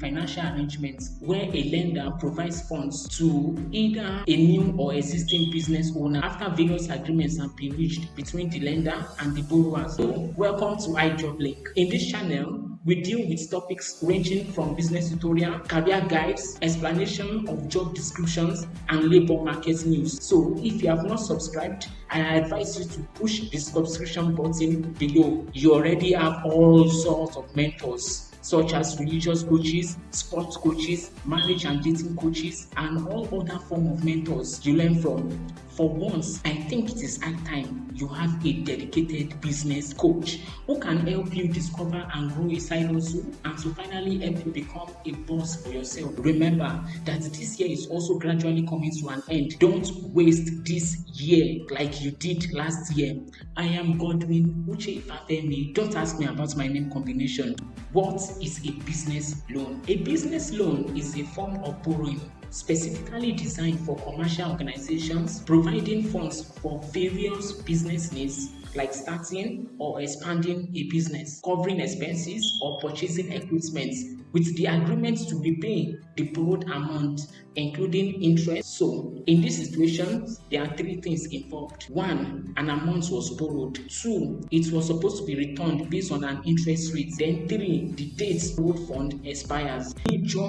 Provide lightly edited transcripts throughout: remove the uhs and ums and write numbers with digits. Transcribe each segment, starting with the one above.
financial arrangements where a lender provides funds to either a new or existing business owner after various agreements have been reached between the lender and the borrower. So, welcome to iJobLink. In this channel, we deal with topics ranging from business tutorial, career guides, explanation of job descriptions, and labor market news. So, if you have not subscribed, I advise you to push the subscription button below. You already have all sorts of mentors such as religious coaches, sports coaches, marriage and dating coaches, and all other forms of mentors you learn from. For once, I think it is high time you have a dedicated business coach who can help you discover and grow a side hustle and to finally help you become a boss for yourself. Remember that this year is also gradually coming to an end. Don't waste this year like you did last year. I am Godwin, Uche, Fafemi. Don't ask me about my name combination. What is a business loan? A business loan is a form of borrowing specifically designed for commercial organizations, providing funds for various business needs like starting or expanding a business, covering expenses or purchasing equipment with the agreement to repay the borrowed amount, including interest. So, in this situation, there are three things involved. One, an amount was borrowed. Two, it was supposed to be returned based on an interest rate. Then three, the date borrowed fund expires. Major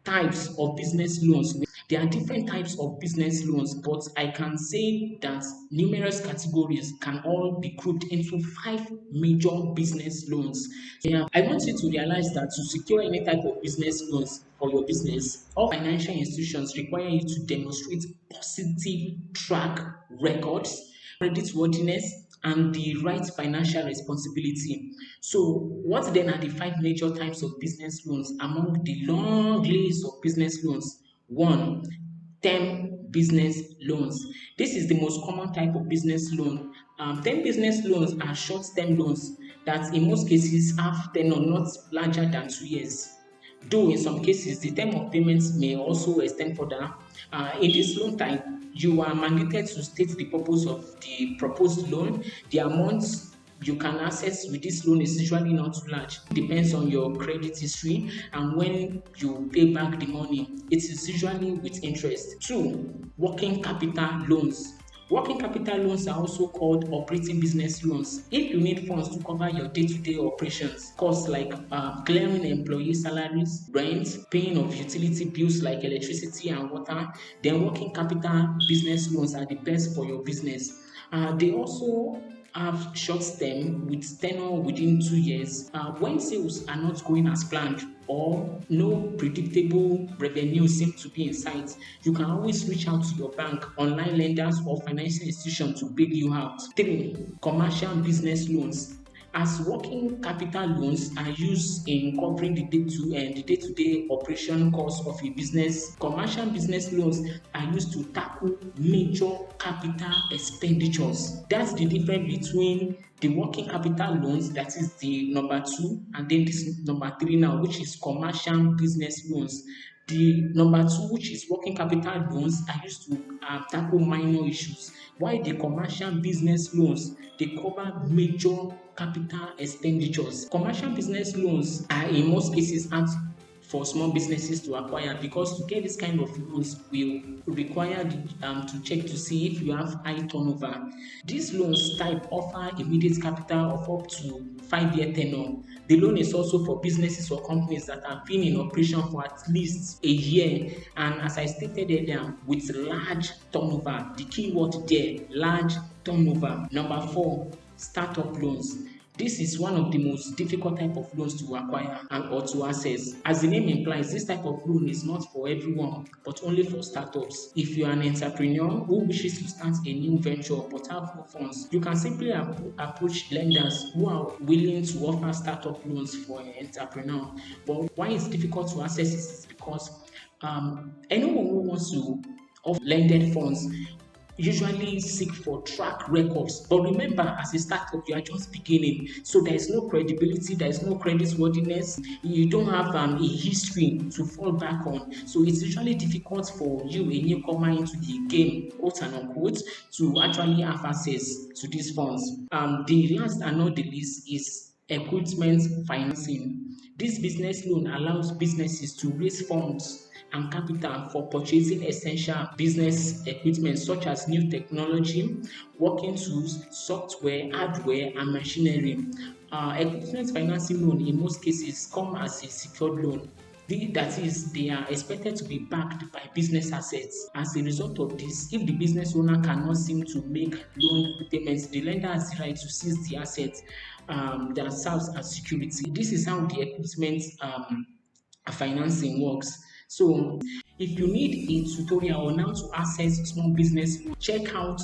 types of business loans. There are different types of business loans, but I can say that numerous categories can all be grouped into 5 major business loans. Yeah, I want you to realize that to secure any type of business loans for your business, all financial institutions require you to demonstrate positive track records, creditworthiness, and the right financial responsibility. So, what then are the 5 major types of business loans among the long list of business loans? One, term business loans. This is the most common type of business loan. Term business loans are short-term loans that in most cases have tenure not larger than 2 years. Though in some cases, the term of payments may also extend further. In this loan type, you are mandated to state the purpose of the proposed loan. The amount you can access with this loan is usually not too large. It depends on your credit history and when you pay back the money. It is usually with interest. Two, working capital loans. Working capital loans are also called operating business loans. If you need funds to cover your day-to-day operations, costs like clearing employee salaries, rent, paying of utility bills like electricity and water, then working capital business loans are the best for your business. They also have short term with tenure within 2 years. When sales are not going as planned or no predictable revenue seems to be in sight, you can always reach out to your bank, online lenders, or financial institutions to bail you out. 3. Commercial business loans. As working capital loans are used in covering the day-to-day operation costs of a business, commercial business loans are used to tackle major capital expenditures. That's the difference between the working capital loans, that is the number 2, and then this number 3 now, which is commercial business loans. The number 2, which is working capital loans, are used to tackle minor issues, while the commercial business loans, they cover major capital expenditures. Commercial business loans are in most cases hard for small businesses to acquire because to get this kind of loans will require to check to see if you have high turnover. These loans type offer immediate capital of up to 5-year tenure. The loan is also for businesses or companies that have been in operation for at least a year, and as I stated earlier, with large turnover. The key word there, large turnover. Number 4, startup loans. This is one of the most difficult type of loans to acquire or to access. As the name implies, this type of loan is not for everyone, but only for startups. If you are an entrepreneur who wishes to start a new venture but have no funds, you can simply approach lenders who are willing to offer startup loans for an entrepreneur. But why it's difficult to access is because anyone who wants to offer lended funds usually seek for track records. But remember, as a startup, you are just beginning. So there is no credibility, there is no creditworthiness. You don't have a history to fall back on. So it's usually difficult for you, a newcomer into the game, quote and unquote, to actually have access to these funds. The last and not the least is equipment financing. This business loan allows businesses to raise funds and capital for purchasing essential business equipment such as new technology, working tools, software, hardware, and machinery. Equipment financing loan in most cases come as a secured loan. That is, they are expected to be backed by business assets. As a result of this, if the business owner cannot seem to make loan repayments, the lender has the right to seize the asset that serves as security. This is how the equipment financing works. So, if you need a tutorial on how to access small business, check out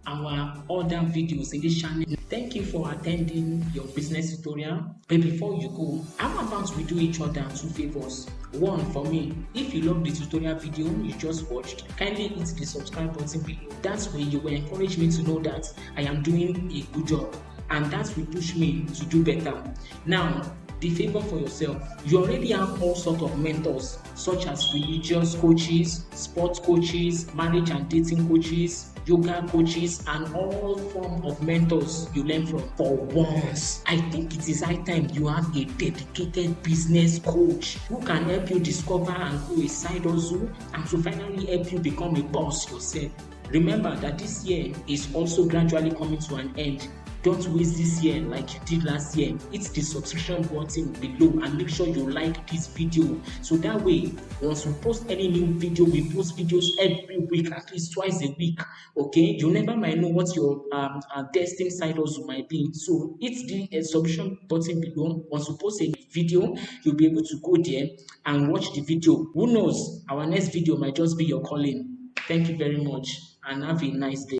our other videos in this channel. Thank you for attending your business tutorial. But before you go, how about we do each other two favors? One, for me, if you love the tutorial video you just watched, kindly hit the subscribe button below. That way you will encourage me to know that I am doing a good job, and that will push me to do better. Now, the favor for yourself. You already have all sorts of mentors, such as religious coaches, sports coaches, marriage and dating coaches, yoga coaches, and all forms of mentors you learn from. For once, I think it is high time you have a dedicated business coach who can help you discover and grow a side hustle and to finally help you become a boss yourself. Remember that this year is also gradually coming to an end. Don't waste this year like you did last year. Hit the subscription button below and make sure you like this video. So that way, once we post any new video, we post videos every week, at least twice a week. Okay, you never might know what your destined side hustle might be. So hit the subscription button below. Once we post a video, you'll be able to go there and watch the video. Who knows? Our next video might just be your calling. Thank you very much and have a nice day.